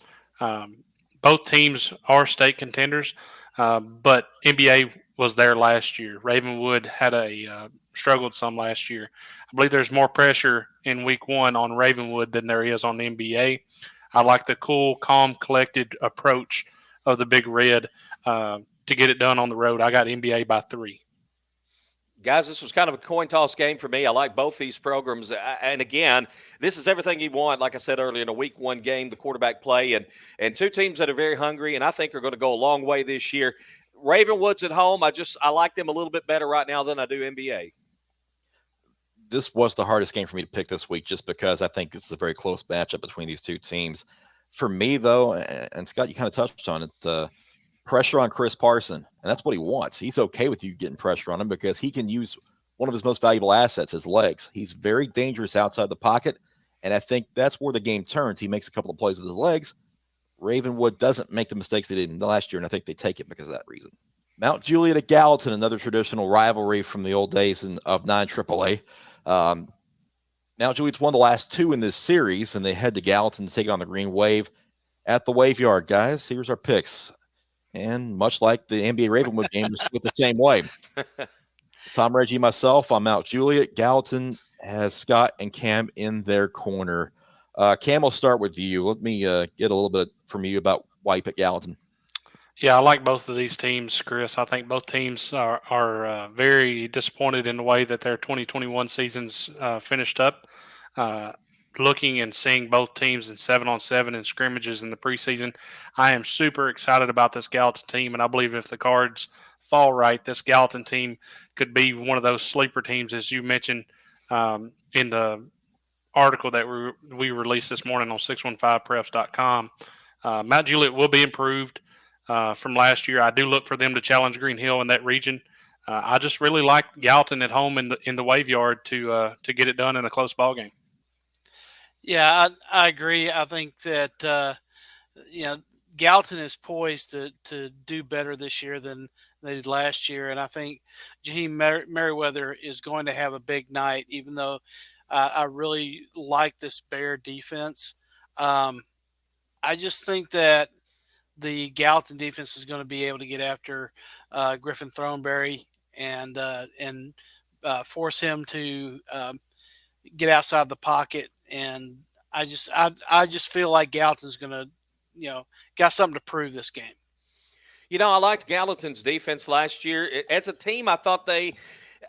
Both teams are state contenders, but NBA was there last year. Ravenwood had struggled some last year. I believe there's more pressure in week 1 on Ravenwood than there is on NBA. I like the cool, calm, collected approach of the Big Red to get it done on the road. I got NBA by 3. Guys, this was kind of a coin toss game for me. I like both these programs. And again, this is everything you want, like I said earlier, in a week 1 game, the quarterback play, and 2 teams that are very hungry and I think are going to go a long way this year. Ravenwood's at home. I like them a little bit better right now than I do NBA. This was the hardest game for me to pick this week just because I think it's a very close matchup between these 2 teams. For me, though, and Scott, you kind of touched on it, pressure on Chris Parson, and that's what he wants. He's okay with you getting pressure on him because he can use one of his most valuable assets, his legs. He's very dangerous outside the pocket, and I think that's where the game turns. He makes a couple of plays with his legs. Ravenwood doesn't make the mistakes they did last year, and I think they take it because of that reason. Mount Juliet at Gallatin, another traditional rivalry from the old days of 9 AAA. Mount Juliet's won the last 2 in this series, and they head to Gallatin to take it on the Green Wave at the Wave Yard. Guys, here's our picks. And much like the NBA Ravenwood game, we're split the same way. Tom, Reggie, myself, I'm Mount Juliet. Gallatin has Scott and Cam in their corner. Cam, I'll start with you. Let me get a little bit from you about why you picked Gallatin. Yeah, I like both of these teams, Chris. I think both teams are very disappointed in the way that their 2021 seasons finished up. Uh, Looking and seeing both teams in 7-on-7 and scrimmages in the preseason, I am super excited about this Gallatin team, and I believe if the cards fall right, this Gallatin team could be one of those sleeper teams, as you mentioned in the article that we released this morning on 615preps.com. Mount Juliet will be improved from last year. I do look for them to challenge Green Hill in that region. I just really like Gallatin at home in the Wave Yard to get it done in a close ball game. Yeah, I agree. I think that Gallatin is poised to do better this year than they did last year, and I think Jaheim Merriweather is going to have a big night. Even though I really like this Bear defense, I just think that the Gallatin defense is going to be able to get after Griffin Throneberry and force him to get outside the pocket. And I just feel like Gallatin's going to, got something to prove this game. I liked Gallatin's defense last year. As a team, I thought I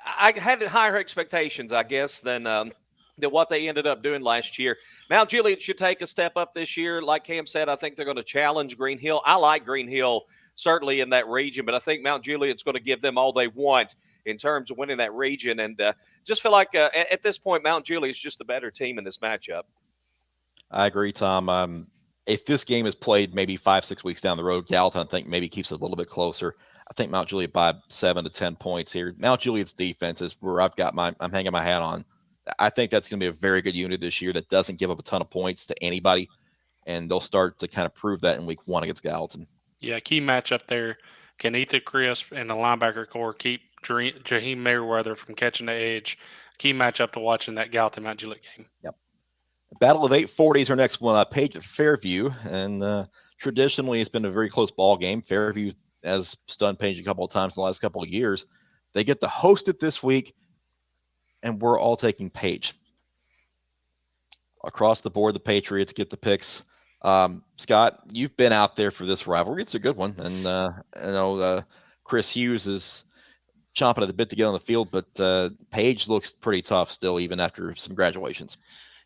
had higher expectations, I guess, than what they ended up doing last year. Mount Juliet should take a step up this year. Like Cam said, I think they're going to challenge Green Hill. I like Green Hill certainly in that region, but I think Mount Juliet's going to give them all they want in terms of winning that region. And just feel like at this point, Mount Juliet's just the better team in this matchup. I agree, Tom. If this game is played maybe 5-6 weeks down the road, Gallatin, I think, maybe keeps it a little bit closer. I think Mount Juliet by 7 to 10 points here. Mount Juliet's defense is where I'm hanging my hat on. I think that's going to be a very good unit this year that doesn't give up a ton of points to anybody, and they'll start to kind of prove that in week 1 against Gallatin. Yeah, key matchup there. Can Ethan Crisp and the linebacker core keep Jaheim Merriweather from catching the edge? Key matchup to watch in that Gallatin Mount Juliet game. Yep. Battle of 840 is our next one. Page at Fairview, and traditionally it's been a very close ball game. Fairview has stunned Page a couple of times in the last couple of years. They get to host it this week, and we're all taking Page. Across the board, the Patriots get the picks. Scott, you've been out there for this rivalry. It's a good one. And I know Chris Hughes is chomping at the bit to get on the field, but Page looks pretty tough still, even after some graduations.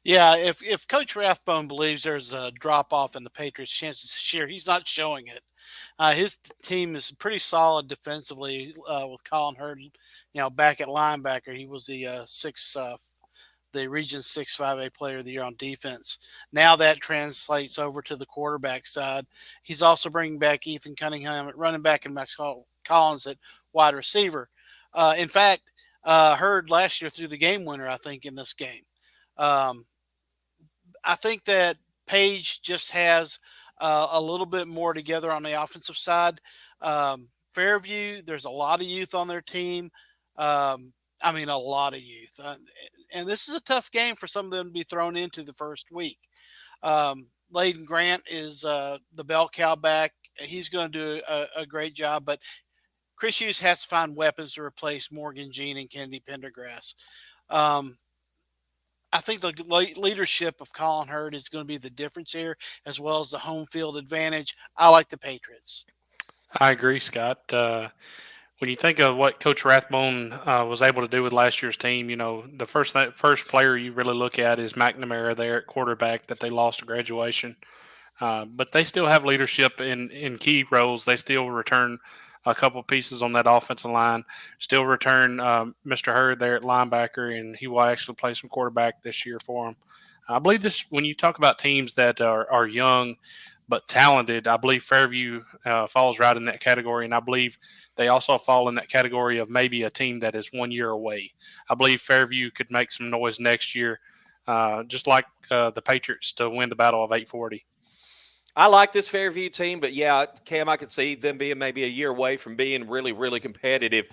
Yeah, if Coach Rathbone believes there's a drop-off in the Patriots' chances this year, he's not showing it. His team is pretty solid defensively with Colin Hurd, back at linebacker. He was the Region 6 5A Player of the Year on defense. Now that translates over to the quarterback side. He's also bringing back Ethan Cunningham at running back and Max Collins at wide receiver. In fact, Hurd last year threw the game winner, I think, in this game. I think that Page just has a little bit more together on the offensive side. Fairview, there's a lot of youth on their team. A lot of youth. And this is a tough game for some of them to be thrown into the first week. Layden Grant is the bell cow back. He's going to do a great job, but Chris Hughes has to find weapons to replace Morgan Jean and Kennedy Pendergrass. I think the leadership of Colin Hurd is going to be the difference here, as well as the home field advantage. I like the Patriots. I agree, Scott. When you think of what Coach Rathbone was able to do with last year's team, the first player you really look at is McNamara there at quarterback that they lost to graduation. But they still have leadership in key roles. They still return a couple pieces on that offensive line, still return Mr. Hurd there at linebacker, and he will actually play some quarterback this year for him. I believe this, when you talk about teams that are young but talented, I believe Fairview falls right in that category, and I believe they also fall in that category of maybe a team that is 1 year away. I believe Fairview could make some noise next year, just like the Patriots, to win the Battle of 840. I like this Fairview team, but yeah, Cam, I could see them being maybe a year away from being really, really competitive.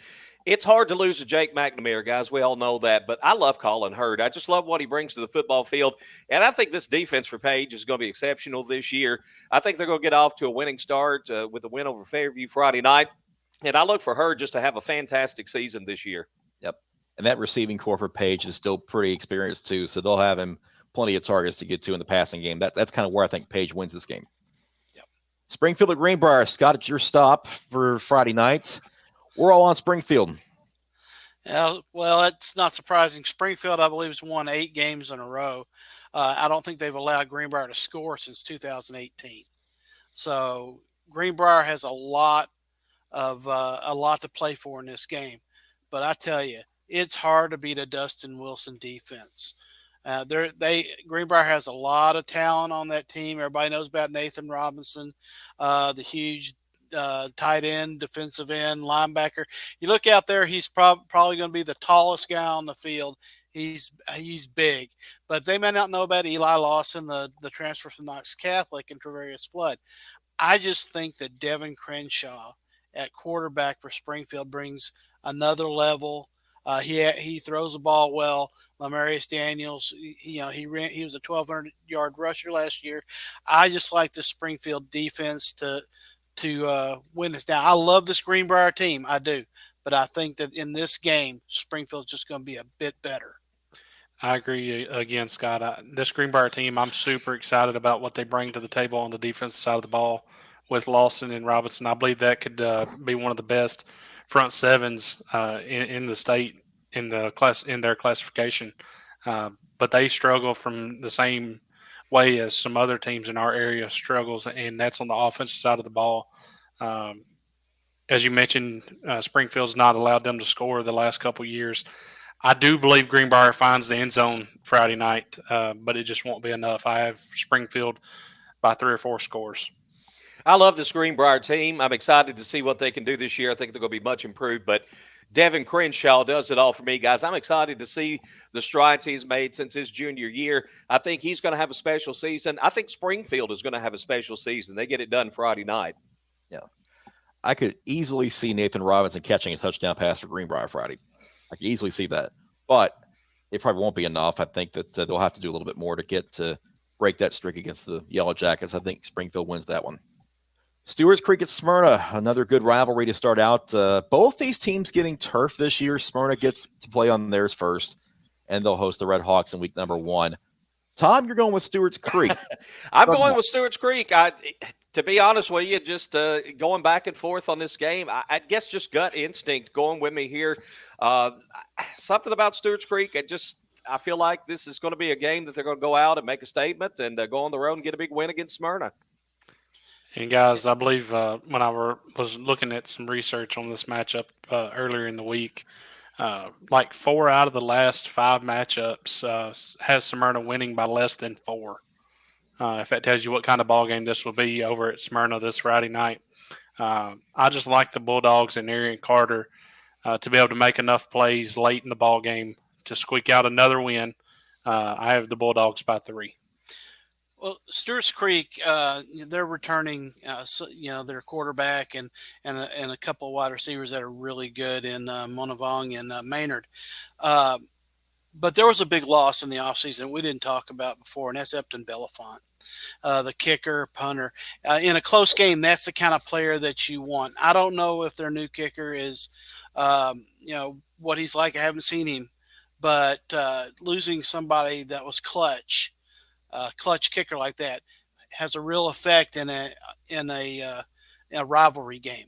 It's hard to lose to Jake McNamara, guys. We all know that, but I love Colin Hurd. I just love what he brings to the football field, and I think this defense for Page is going to be exceptional this year. I think they're going to get off to a winning start with a win over Fairview Friday night, and I look for Hurd just to have a fantastic season this year. Yep, and that receiving core for Page is still pretty experienced too, so they'll have him plenty of targets to get to in the passing game. That's kind of where I think Page wins this game. Yep. Springfield at Greenbrier. Scott, it's your stop for Friday night. We're all on Springfield. Well, it's not surprising. Springfield, I believe, has won 8 games in a row. I don't think they've allowed Greenbrier to score since 2018. So Greenbrier has a lot to play for in this game. But I tell you, it's hard to beat a Dustin Wilson defense. Greenbrier has a lot of talent on that team. Everybody knows about Nathan Robinson, the huge tight end, defensive end, linebacker. You look out there, he's probably going to be the tallest guy on the field. He's big, but they may not know about Eli Lawson, the transfer from Knox Catholic, and Travarius Flood. I just think that Devin Crenshaw at quarterback for Springfield brings another level. He throws the ball well. Lamarius Daniels, he was a 1,200-yard rusher last year. I just like the Springfield defense to win this down. I love this Greenbrier team, I do, but I think that in this game, Springfield's just going to be a bit better. I agree again, Scott. This Greenbrier team, I'm super excited about what they bring to the table on the defensive side of the ball with Lawson and Robinson. I believe that could be one of the best front sevens in the state in their classification. But they struggle from the same way as some other teams in our area struggles, and that's on the offensive side of the ball. As you mentioned, Springfield's not allowed them to score the last couple of years. I do believe Greenbrier finds the end zone Friday night, but it just won't be enough. I have Springfield by 3 or 4 scores. I love this Greenbrier team. I'm excited to see what they can do this year. I think they're going to be much improved, but Devin Crenshaw does it all for me, guys. I'm excited to see the strides he's made since his junior year. I think he's going to have a special season. I think Springfield is going to have a special season. They get it done Friday night. Yeah. I could easily see Nathan Robinson catching a touchdown pass for Greenbrier Friday. I can easily see that. But it probably won't be enough. I think that they'll have to do a little bit more to break that streak against the Yellow Jackets. I think Springfield wins that one. Stewart's Creek at Smyrna, another good rivalry to start out. Both these teams getting turf this year. Smyrna gets to play on theirs first, and they'll host the Red Hawks in week number 1. Tom, you're going with Stewart's Creek. I'm going with Stewart's Creek. To be honest with you, just going back and forth on this game, I guess just gut instinct going with me here. Something about Stewart's Creek, I feel like this is going to be a game that they're going to go out and make a statement and go on the road and get a big win against Smyrna. And guys, I believe when I was looking at some research on this matchup earlier in the week, like 4 out of the last 5 matchups has Smyrna winning by less than 4. If that tells you what kind of ball game this will be over at Smyrna this Friday night. I just like the Bulldogs and Arian Carter to be able to make enough plays late in the ball game to squeak out another win. I have the Bulldogs by 3. Well, Stewart's Creek, they're returning, their quarterback and a couple of wide receivers that are really good in Monavong and Maynard. But there was a big loss in the offseason we didn't talk about before, and that's Epton Belafont, the kicker, punter. In a close game, that's the kind of player that you want. I don't know if their new kicker is, what he's like. I haven't seen him. But losing somebody that was clutch kicker like that has a real effect in a rivalry game.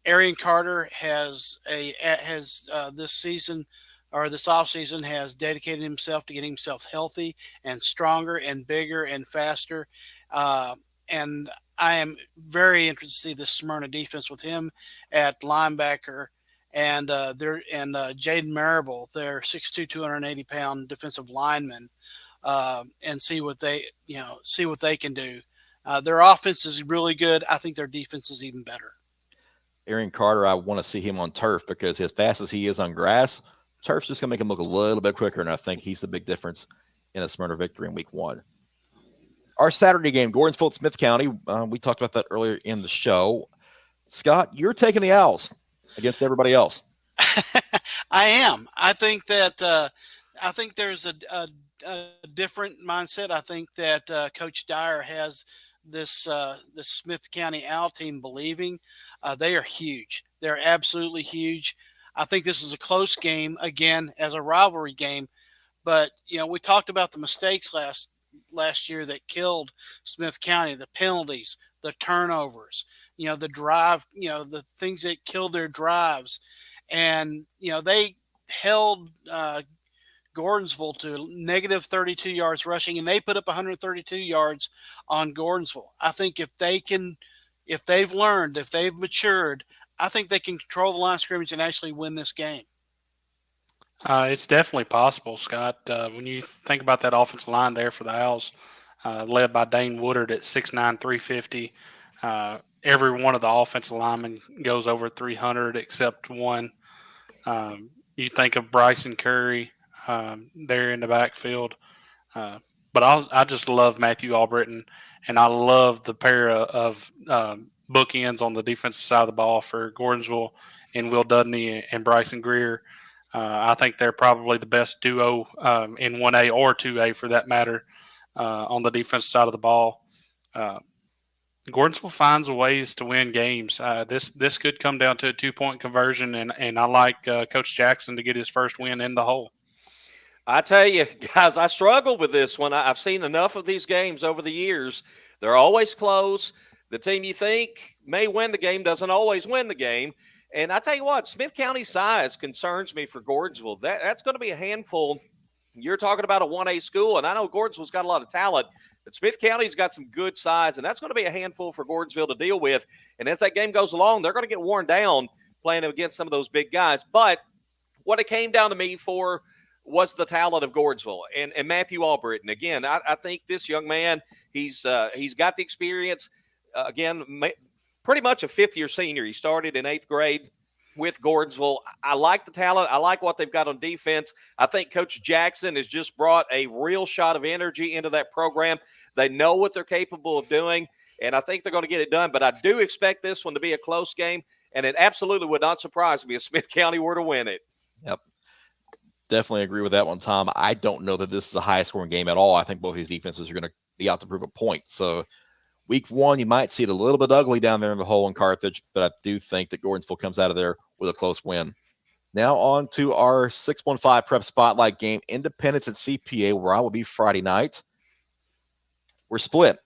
Arian Carter has this season or this offseason has dedicated himself to getting himself healthy and stronger and bigger and faster. And I am very interested to see the Smyrna defense with him at linebacker and Jaden Marable, their 6'2", 280-pound defensive lineman. And see what they can do. Their offense is really good. I think their defense is even better. Arian Carter, I want to see him on turf because as fast as he is on grass, turf's just going to make him look a little bit quicker, and I think he's the big difference in a Smyrna victory in week 1. Our Saturday game, Gordonsville, Smith County. We talked about that earlier in the show. Scott, you're taking the Owls against everybody else. I am. I think that I think there's a different mindset. I think that Coach Dyer has this Smith County Owl team believing they are huge. They're absolutely huge. I think this is a close game, again, as a rivalry game. But, we talked about the mistakes last year that killed Smith County, the penalties, the turnovers, the drive, the things that kill their drives. And, they held Gordonsville to negative 32 yards rushing, and they put up 132 yards on Gordonsville. I think if they've learned, if they've matured, I think they can control the line of scrimmage and actually win this game. It's definitely possible, Scott. When you think about that offensive line there for the Owls, led by Dane Woodard at 6'9", 350, every one of the offensive linemen goes over 300 except one. You think of Bryson Curry there in the backfield. But I just love Matthew Albritton, and I love the pair of bookends on the defensive side of the ball for Gordonsville and Will Dudney and Bryson Greer. I think they're probably the best duo in 1A or 2A for that matter on the defensive side of the ball. Gordonsville finds ways to win games. This could come down to a 2-point conversion, and I like Coach Jackson to get his first win in the hole. I tell you, guys, I struggled with this one. I've seen enough of these games over the years. They're always close. The team you think may win the game doesn't always win the game. And I tell you what, Smith County size concerns me for Gordonsville. That's going to be a handful. You're talking about a 1A school, and I know Gordonsville's got a lot of talent, but Smith County's got some good size, and that's going to be a handful for Gordonsville to deal with. And as that game goes along, they're going to get worn down playing against some of those big guys. But what it came down to me for was the talent of Gordonsville and Matthew Albritton. Again, I think this young man, he's got the experience. Again, pretty much a fifth-year senior. He started in 8th grade with Gordonsville. I like the talent. I like what they've got on defense. I think Coach Jackson has just brought a real shot of energy into that program. They know what they're capable of doing, and I think they're going to get it done. But I do expect this one to be a close game, and it absolutely would not surprise me if Smith County were to win it. Yep. Definitely agree with that one, Tom. I don't know that this is a high-scoring game at all. I think both these defenses are going to be out to prove a point. So week one, you might see it a little bit ugly down there in the hole in Carthage, but I do think that Gordonsville comes out of there with a close win. Now on to our 615 Prep Spotlight game, Independence at CPA, where I will be Friday night. We're split.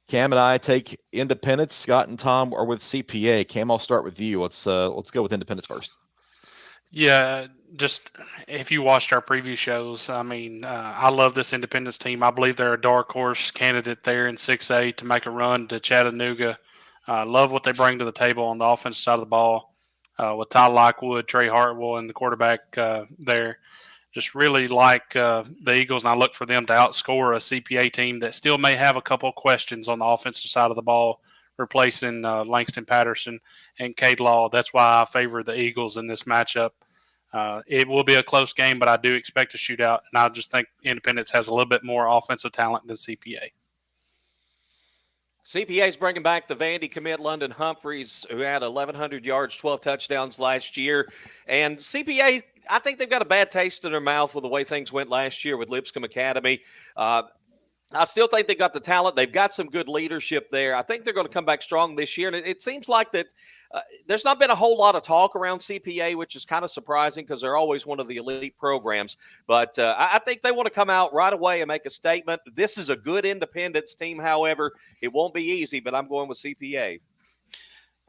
Cam and I take Independence. Scott and Tom are with CPA. Cam, I'll start with you. Let's go with Independence first. Yeah, just if you watched our previous shows, I mean, I love this Independence team. I believe they're a dark horse candidate there in 6A to make a run to Chattanooga. Love what they bring to the table on the offensive side of the ball with Ty Lockwood, Trey Hartwell, and the quarterback there. Just really like the Eagles, and I look for them to outscore a CPA team that still may have a couple of questions on the offensive side of the ball, replacing Langston Patterson and Cade Law. That's why I favor the Eagles in this matchup. It will be a close game, but I do expect a shootout, and I just think Independence has a little bit more offensive talent than CPA. CPA is bringing back the Vandy commit London Humphreys, who had 1,100 yards, 12 touchdowns last year. And CPA, I think they've got a bad taste in their mouth with the way things went last year with Lipscomb Academy. I still think they got the talent. They've got some good leadership there. I think they're going to come back strong this year. And it seems like that there's not been a whole lot of talk around CPA, which is kind of surprising because they're always one of the elite programs. But I think they want to come out right away and make a statement. This is a good Independence team, however. It won't be easy, but I'm going with CPA.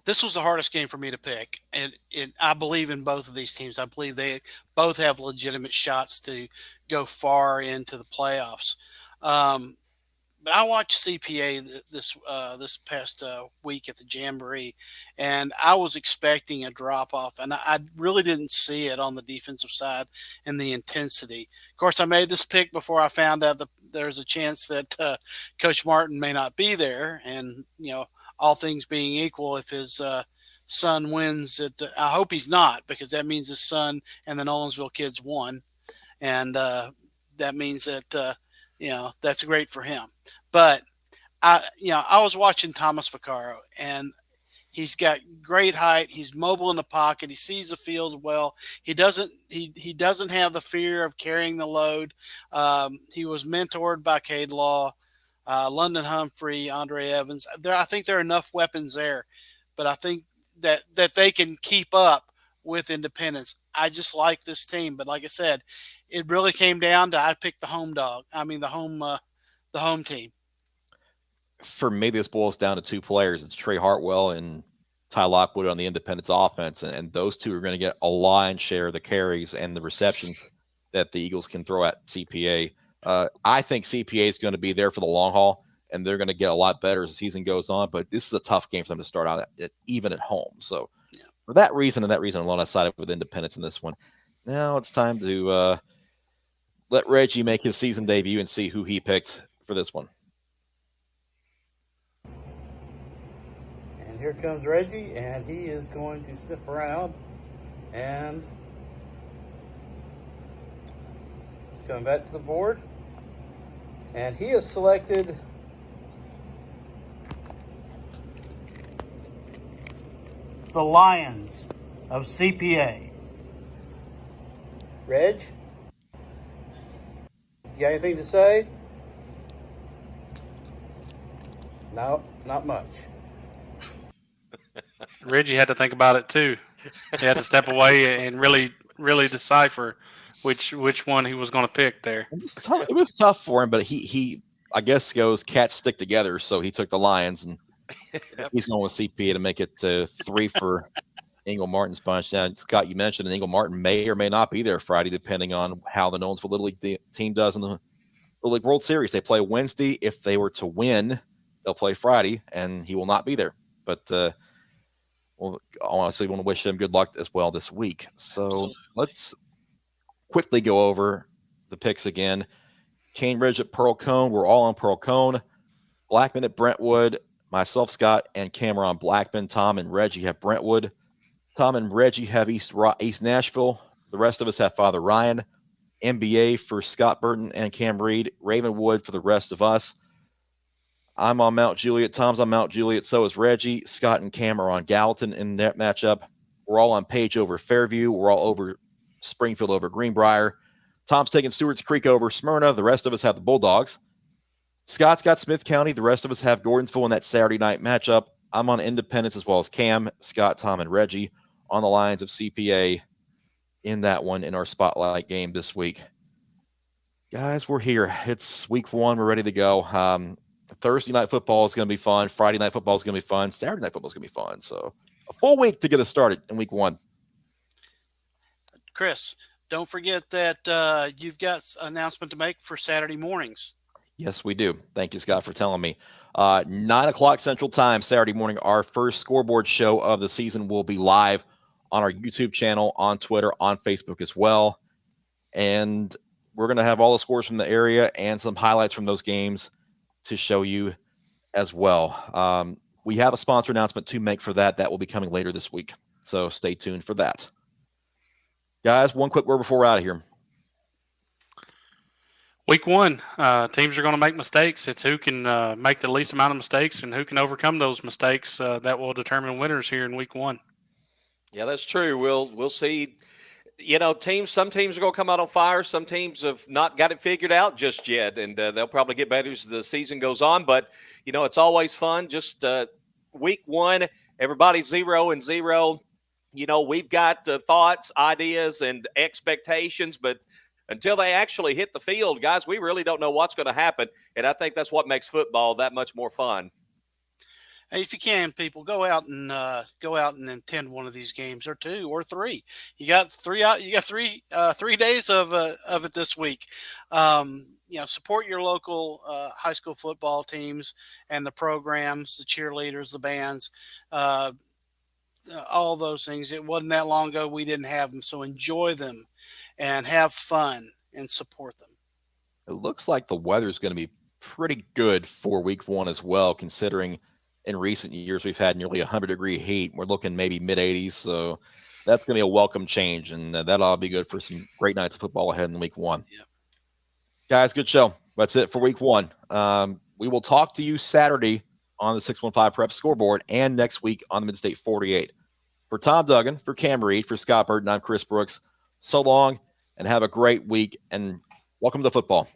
This was the hardest game for me to pick, and I believe in both of these teams. I believe they both have legitimate shots to go far into the playoffs. But I watched CPA this past week at the Jamboree, and I was expecting a drop-off, and I really didn't see it on the defensive side and the intensity. Of course, I made this pick before I found out that there's a chance that Coach Martin may not be there, and, all things being equal, if his son wins it, I hope he's not, because that means his son and the Nolensville kids won, and that means that that's great for him. But I was watching Thomas Vaccaro, and he's got great height. He's mobile in the pocket. He sees the field well. He doesn't have the fear of carrying the load. He was mentored by Cade Law, London Humphrey, Andre Evans. I think there are enough weapons there, but I think that they can keep up with Independence. I just like this team, but like I said, it really came down to I picked the home dog. I mean the home team. for me, this boils down to two players. It's Trey Hartwell and Ty Lockwood on the Independence offense, and those two are going to get a lion's share of the carries and the receptions that the Eagles can throw at CPA. I think CPA is going to be there for the long haul, and they're going to get a lot better as the season goes on. But this is a tough game for them to start out at even at home. So for that reason and that reason alone, I sided with Independence in this one. Now it's time to let Reggie make his season debut and see who he picked for this one. And here comes Reggie, and he is going to step around, and he's coming back to the board, and he has selected the Lions of CPA. Reg, you got anything to say? No, not much. Reggie had to think about it too. He had to step away and really decipher which one he was going to pick there. It was tough for him, but he I guess goes cats stick together, so he took the Lions, and he's going with CPA to make it 3 for Ingle Martin's bunch. Now, Scott, you mentioned that Ingle Martin may or may not be there Friday, depending on how the Nolensville Little League team does in the Little League World Series. They play Wednesday. If they were to win, they'll play Friday, and he will not be there. But well, honestly, want to wish him good luck as well this week. So let's quickly go over the picks again. Kane Ridge at Pearl Cone. We're all on Pearl Cone. Blackman at Brentwood. Myself, Scott, and Cameron Blackman. Tom and Reggie have Brentwood. Tom and Reggie have East Nashville. The rest of us have Father Ryan. MBA for Scott Burton and Cam Reed. Ravenwood for the rest of us. I'm on Mount Juliet. Tom's on Mount Juliet. So is Reggie. Scott and Cam are on Gallatin in that matchup. We're all on Page over Fairview. We're all over Springfield over Greenbrier. Tom's taking Stewart's Creek over Smyrna. The rest of us have the Bulldogs. Scott's got Smith County. The rest of us have Gordonsville in that Saturday night matchup. I'm on Independence as well as Cam, Scott, Tom, and Reggie on the lines of CPA in that one in our spotlight game this week. Guys, we're here. It's week 1. We're ready to go. Thursday night football is going to be fun. Friday night football is going to be fun. Saturday night football is going to be fun. So a full week to get us started in week 1. Chris, don't forget that you've got an announcement to make for Saturday mornings. Yes, we do. Thank you, Scott, for telling me. 9 o'clock Central Time, Saturday morning, our first scoreboard show of the season will be live on our YouTube channel, on Twitter, on Facebook as well. And we're going to have all the scores from the area and some highlights from those games to show you as well. We have a sponsor announcement to make for that. That will be coming later this week. So stay tuned for that. Guys, one quick word before we're out of here. Week 1, teams are going to make mistakes. It's who can make the least amount of mistakes and who can overcome those mistakes that will determine winners here in week 1. Yeah, that's true. We'll see. You know, some teams are going to come out on fire. Some teams have not got it figured out just yet, and they'll probably get better as the season goes on. But, you know, it's always fun. Just week 1, everybody's 0-0. You know, we've got thoughts, ideas, and expectations, but until they actually hit the field, guys, we really don't know what's going to happen. And I think that's what makes football that much more fun. Hey, if you can, people, go out and attend one of these games, or 2 or 3. You got 3 out. You got 3 days of it this week. You know, support your local high school football teams and the programs, the cheerleaders, the bands, all those things. It wasn't that long ago we didn't have them, so enjoy them and have fun and support them. It looks like the weather is going to be pretty good for week 1 as well, considering in recent years we've had nearly 100-degree heat. We're looking maybe mid-80s, so that's going to be a welcome change, and that'll be good for some great nights of football ahead in week 1. Yeah. Guys, good show. That's it for week 1. We will talk to you Saturday on the 615 Prep scoreboard and next week on the Mid-State 48. For Tom Duggan, for Cam Reed, for Scott Burton, I'm Chris Brooks. So long, and have a great week, and welcome to football.